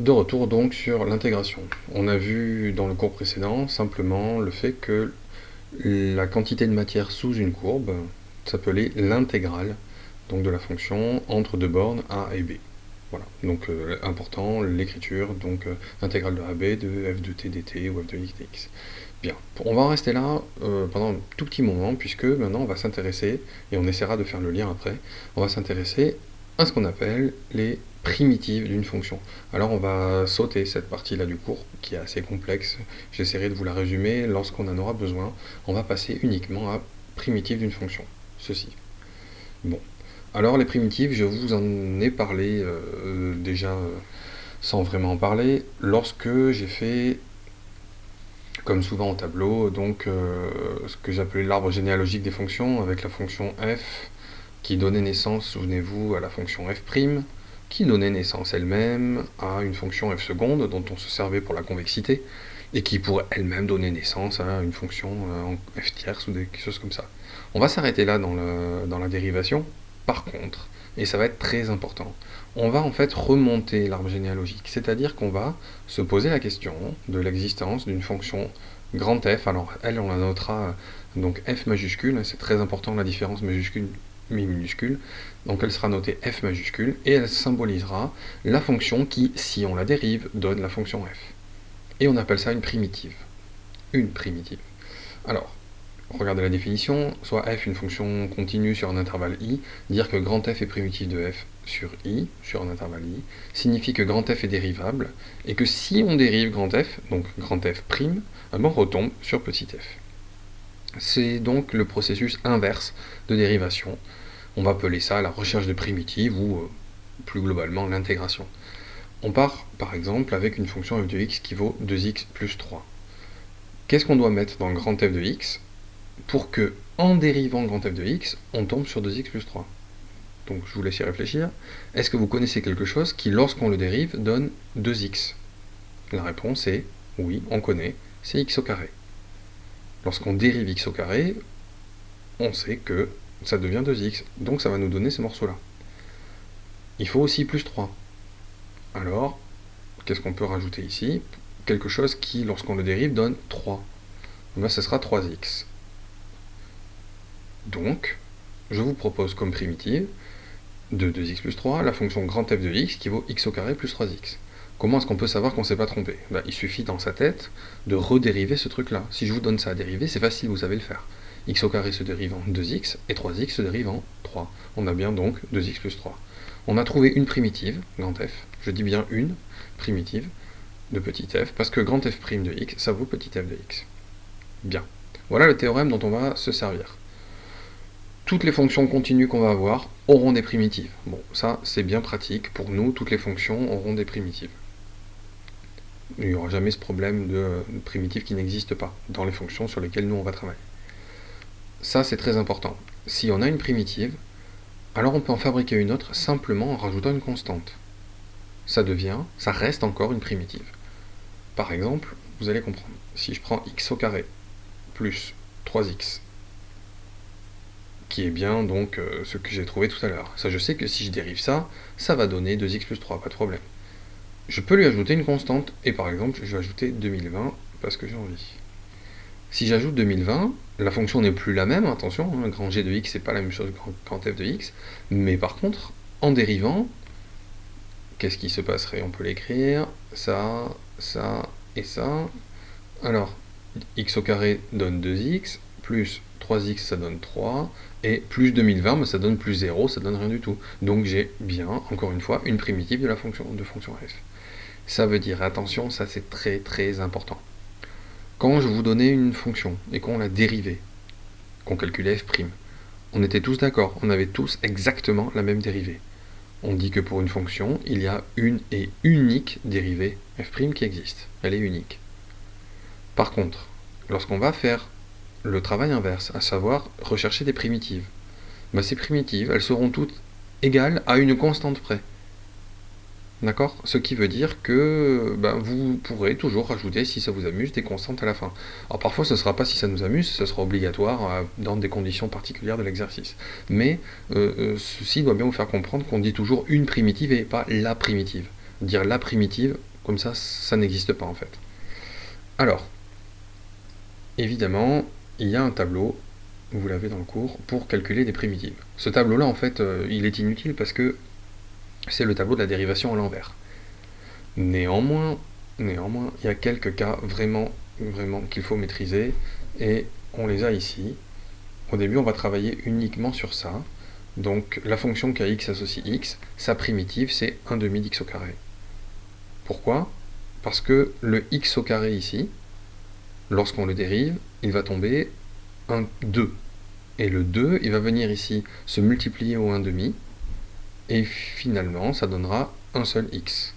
De retour donc sur l'intégration. On a vu dans le cours précédent simplement le fait que la quantité de matière sous une courbe s'appelait l'intégrale donc de la fonction entre deux bornes a et b. Voilà, donc important l'écriture, donc intégrale de ab de f de t dt ou f de x dx. Bien, on va en rester là pendant un tout petit moment, puisque maintenant on va s'intéresser, et on essaiera de faire le lien après, on va s'intéresser à ce qu'on appelle les primitives d'une fonction. Alors on va sauter cette partie-là du cours, qui est assez complexe, j'essaierai de vous la résumer lorsqu'on en aura besoin. On va passer uniquement à primitives d'une fonction, ceci. Bon, alors les primitives, je vous en ai parlé déjà sans vraiment en parler, lorsque j'ai fait comme souvent au tableau, donc ce que j'appelais l'arbre généalogique des fonctions, avec la fonction f, qui donnait naissance, souvenez-vous, à la fonction f', qui donnait naissance elle-même à une fonction f seconde, dont on se servait pour la convexité, et qui pourrait elle-même donner naissance à une fonction en f tierce ou des choses comme ça. On va s'arrêter là dans la dérivation. Par contre, et ça va être très important, on va en fait remonter l'arbre généalogique, c'est-à-dire qu'on va se poser la question de l'existence d'une fonction grand F. Alors elle, on la notera donc F majuscule, c'est très important la différence majuscule minuscule, donc elle sera notée F majuscule, et elle symbolisera la fonction qui, si on la dérive, donne la fonction F. Et on appelle ça une primitive. Une primitive. Alors, regardez la définition, soit f une fonction continue sur un intervalle i, dire que grand F est primitif de f sur i, sur un intervalle i, signifie que grand F est dérivable, et que si on dérive grand F, donc grand F', on retombe sur petit f. C'est donc le processus inverse de dérivation. On va appeler ça la recherche de primitives, ou plus globalement l'intégration. On part par exemple avec une fonction f de x qui vaut 2x plus 3. Qu'est-ce qu'on doit mettre dans grand F de x pour que, en dérivant grand F de x, on tombe sur 2x plus 3. Donc je vous laisse y réfléchir. Est-ce que vous connaissez quelque chose qui, lorsqu'on le dérive, donne 2x? La réponse est oui, on connaît, c'est x au carré. Lorsqu'on dérive x au carré, on sait que ça devient 2x, donc ça va nous donner ces morceaux-là. Il faut aussi plus 3. Alors, qu'est-ce qu'on peut rajouter ici? Quelque chose qui, lorsqu'on le dérive, donne 3. Ben, ce sera 3x. Donc, je vous propose comme primitive de 2x plus 3 la fonction grand F de x qui vaut x au carré plus 3x. Comment est-ce qu'on peut savoir qu'on ne s'est pas trompé? Ben, il suffit dans sa tête de redériver ce truc-là. Si je vous donne ça à dériver, c'est facile, vous savez le faire. X au carré se dérive en 2x et 3x se dérive en 3. On a bien donc 2x plus 3. On a trouvé une primitive, grand F, je dis bien une primitive de petit f, parce que grand F' de x, ça vaut petit f de x. Bien. Voilà le théorème dont on va se servir. Toutes les fonctions continues qu'on va avoir auront des primitives. Bon, ça c'est bien pratique. Pour nous, toutes les fonctions auront des primitives. Il n'y aura jamais ce problème de primitive qui n'existe pas dans les fonctions sur lesquelles nous on va travailler. Ça c'est très important. Si on a une primitive, alors on peut en fabriquer une autre simplement en rajoutant une constante. Ça reste encore une primitive. Par exemple, vous allez comprendre. Si je prends x au carré plus 3x, qui est bien donc ce que j'ai trouvé tout à l'heure. Ça, je sais que si je dérive ça, ça va donner 2x plus 3, pas de problème. Je peux lui ajouter une constante, et par exemple, je vais ajouter 2020, parce que j'ai envie. Si j'ajoute 2020, la fonction n'est plus la même, attention, hein, grand G de x, c'est pas la même chose que grand F de x, mais par contre, en dérivant, qu'est-ce qui se passerait? On peut l'écrire, ça, ça, et ça. Alors, x au carré donne 2x, plus 3x ça donne 3, et plus 2020, ben ça donne plus 0, ça donne rien du tout. Donc j'ai bien, encore une fois, une primitive de fonction f. Ça veut dire, attention, ça c'est très très important. Quand je vous donnais une fonction, et qu'on la dérivait, qu'on calculait f', on était tous d'accord, on avait tous exactement la même dérivée. On dit que pour une fonction, il y a une et unique dérivée f' qui existe. Elle est unique. Par contre, lorsqu'on va faire le travail inverse, à savoir rechercher des primitives, ben ces primitives, elles seront toutes égales à une constante près. D'accord? Ce qui veut dire que vous pourrez toujours rajouter, si ça vous amuse, des constantes à la fin. Alors parfois ce ne sera pas si ça nous amuse, ce sera obligatoire dans des conditions particulières de l'exercice. Mais ceci doit bien vous faire comprendre qu'on dit toujours une primitive et pas la primitive. Dire la primitive, Comme ça n'existe pas en fait. Alors, évidemment, il y a un tableau, vous l'avez dans le cours, pour calculer des primitives. Ce tableau-là, en fait, il est inutile parce que c'est le tableau de la dérivation à l'envers. Néanmoins, il y a quelques cas vraiment qu'il faut maîtriser, et on les a ici. Au début, on va travailler uniquement sur ça. Donc, la fonction kx associe x, sa primitive, c'est 1 demi d'x au carré. Pourquoi? Parce que le x au carré ici, lorsqu'on le dérive, il va tomber 2. Et le 2, il va venir ici se multiplier au 1 demi, et finalement, ça donnera un seul x.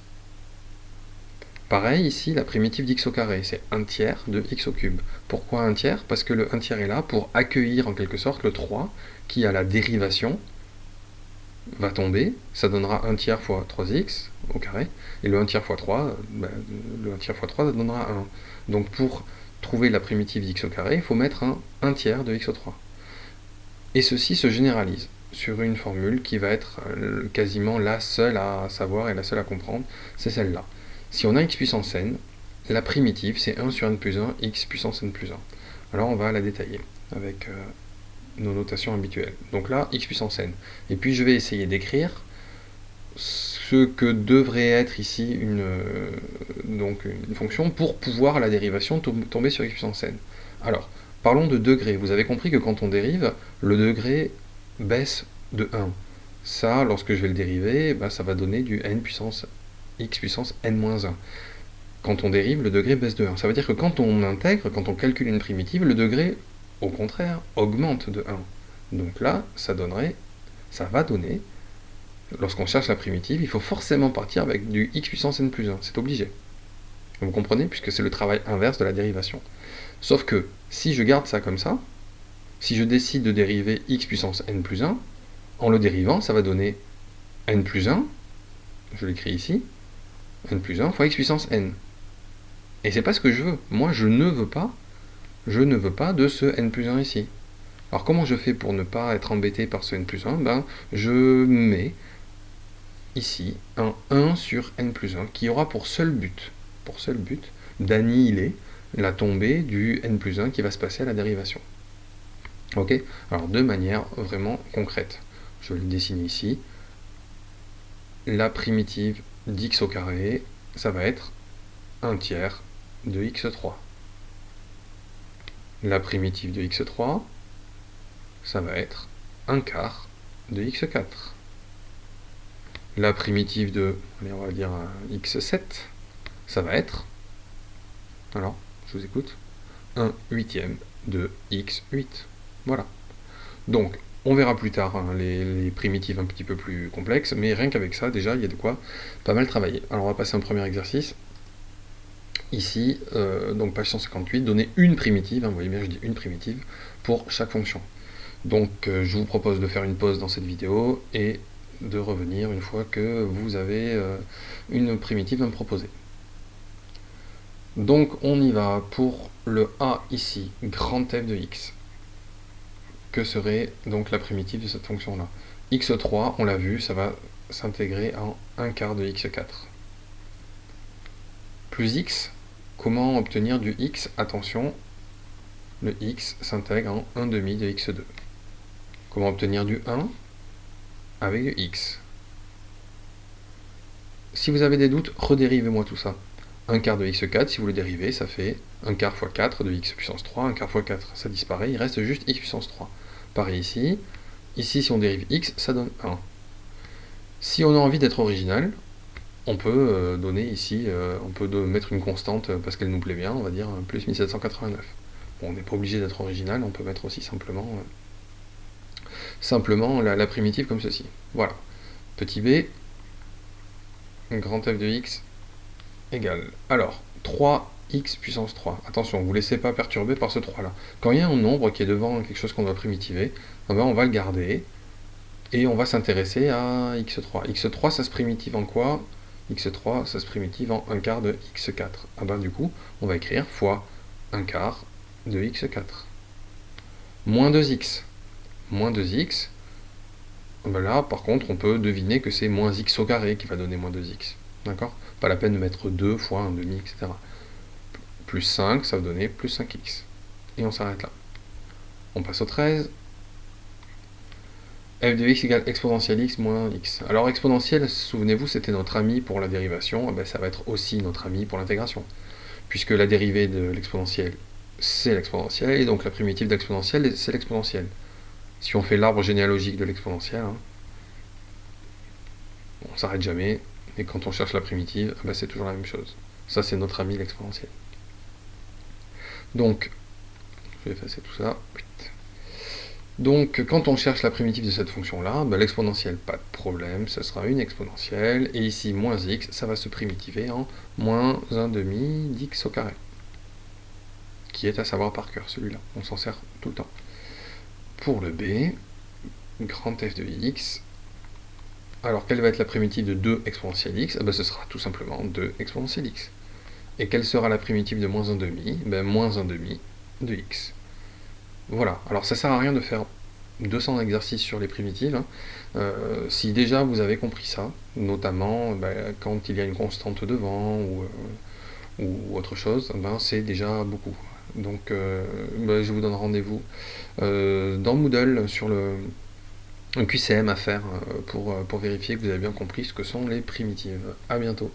Pareil, ici, la primitive d'x au carré, c'est 1 tiers de x au cube. Pourquoi 1 tiers? Parce que le 1 tiers est là pour accueillir en quelque sorte le 3, qui à la dérivation va tomber, ça donnera 1 tiers fois 3x au carré, et le 1 tiers fois 3, le 1 tiers fois 3, ça donnera 1. Donc pour trouver la primitive d'x au carré, il faut mettre un 1 tiers de x au 3. Et ceci se généralise sur une formule qui va être quasiment la seule à savoir et la seule à comprendre, c'est celle-là. Si on a x puissance n, la primitive c'est 1 sur n plus 1, x puissance n plus 1. Alors on va la détailler avec nos notations habituelles. Donc là, x puissance n. Et puis je vais essayer d'écrire ce que devrait être ici une fonction pour pouvoir la dérivation tomber sur x puissance n. Alors, parlons de degrés. Vous avez compris que quand on dérive, le degré baisse de 1. Ça, lorsque je vais le dériver, ça va donner du n puissance x puissance n-1. Quand on dérive, le degré baisse de 1. Ça veut dire que quand on intègre, quand on calcule une primitive, le degré, au contraire, augmente de 1. Donc là, ça va donner, lorsqu'on cherche la primitive, il faut forcément partir avec du x puissance n plus 1. C'est obligé. Vous comprenez? Puisque c'est le travail inverse de la dérivation. Sauf que, si je garde ça comme ça, si je décide de dériver x puissance n plus 1, en le dérivant, ça va donner n plus 1, je l'écris ici, n plus 1 fois x puissance n. Et c'est pas ce que je veux. Moi, je ne veux pas de ce n plus 1 ici. Alors comment je fais pour ne pas être embêté par ce n plus 1? Je mets ici un 1 sur n plus 1 qui aura pour seul but d'annihiler la tombée du n plus 1 qui va se passer à la dérivation. Ok? Alors de manière vraiment concrète. Je vais le dessiner ici. La primitive d'x au carré, ça va être 1 tiers de x3. La primitive de x3, ça va être 1 quart de x4. La primitive de, on va dire x7, ça va être, alors, je vous écoute, 1 huitième de x8. Voilà. Donc, on verra plus tard les primitives un petit peu plus complexes, mais rien qu'avec ça, déjà, il y a de quoi pas mal travailler. Alors, on va passer à un premier exercice. Ici, donc page 158, donner une primitive, vous voyez bien, je dis une primitive, pour chaque fonction. Donc, je vous propose de faire une pause dans cette vidéo et de revenir une fois que vous avez une primitive à me proposer. Donc, on y va pour le a ici, grand F de x. Que serait donc la primitive de cette fonction-là? x3, on l'a vu, ça va s'intégrer en 1 quart de x4. Plus x, comment obtenir du x? Attention, le x s'intègre en 1 demi de x2. Comment obtenir du 1? Avec du x. Si vous avez des doutes, redérivez-moi tout ça. 1 quart de x4, si vous le dérivez, ça fait 1 quart fois 4 de x puissance 3, 1 quart fois 4, ça disparaît, il reste juste x puissance 3. Pareil ici. Ici, si on dérive x, ça donne 1. Si on a envie d'être original, on peut donner ici, on peut mettre une constante parce qu'elle nous plaît bien, on va dire plus 1789. Bon, on n'est pas obligé d'être original, on peut mettre aussi simplement la primitive comme ceci. Voilà. Petit b, grand F de x égale. Alors, 3x puissance 3. Attention, vous ne vous laissez pas perturber par ce 3 là. Quand il y a un nombre qui est devant quelque chose qu'on doit primitiver, on va le garder et on va s'intéresser à x3. x3, ça se primitive en quoi? x3, ça se primitive en 1 quart de x4. Du coup, on va écrire fois 1 quart de x4. Moins 2x. Moins 2x. Là, par contre, on peut deviner que c'est moins x au carré qui va donner moins 2x. D'accord? Pas la peine de mettre 2 fois 1/2, etc. Plus 5, ça va donner plus 5x. Et on s'arrête là. On passe au 13. F de x égale exponentielle x moins x. Alors exponentielle, souvenez-vous, c'était notre ami pour la dérivation, eh ben, ça va être aussi notre ami pour l'intégration. Puisque la dérivée de l'exponentielle, c'est l'exponentielle, et donc la primitive d'exponentielle, c'est l'exponentielle. Si on fait l'arbre généalogique de l'exponentielle, hein, on s'arrête jamais, et quand on cherche la primitive, eh ben, c'est toujours la même chose. Ça, c'est notre ami l'exponentielle. Donc, je vais effacer tout ça. Donc, quand on cherche la primitive de cette fonction-là, ben, l'exponentielle, pas de problème, ce sera une exponentielle, et ici, moins x, ça va se primitiver en moins 1/2 d'x au carré, qui est à savoir par cœur, celui-là. On s'en sert tout le temps. Pour le b, grand f de x, alors quelle va être la primitive de 2 exponentielle x? Ben, ce sera tout simplement 2 exponentielle x. Et quelle sera la primitive de moins 1/2? Ben, moins 1/2 de x. Voilà, alors ça sert à rien de faire 200 exercices sur les primitives, hein. Si déjà vous avez compris ça, notamment quand il y a une constante devant ou autre chose, ben, c'est déjà beaucoup. Donc je vous donne rendez-vous dans Moodle sur un QCM à faire pour vérifier que vous avez bien compris ce que sont les primitives. A bientôt.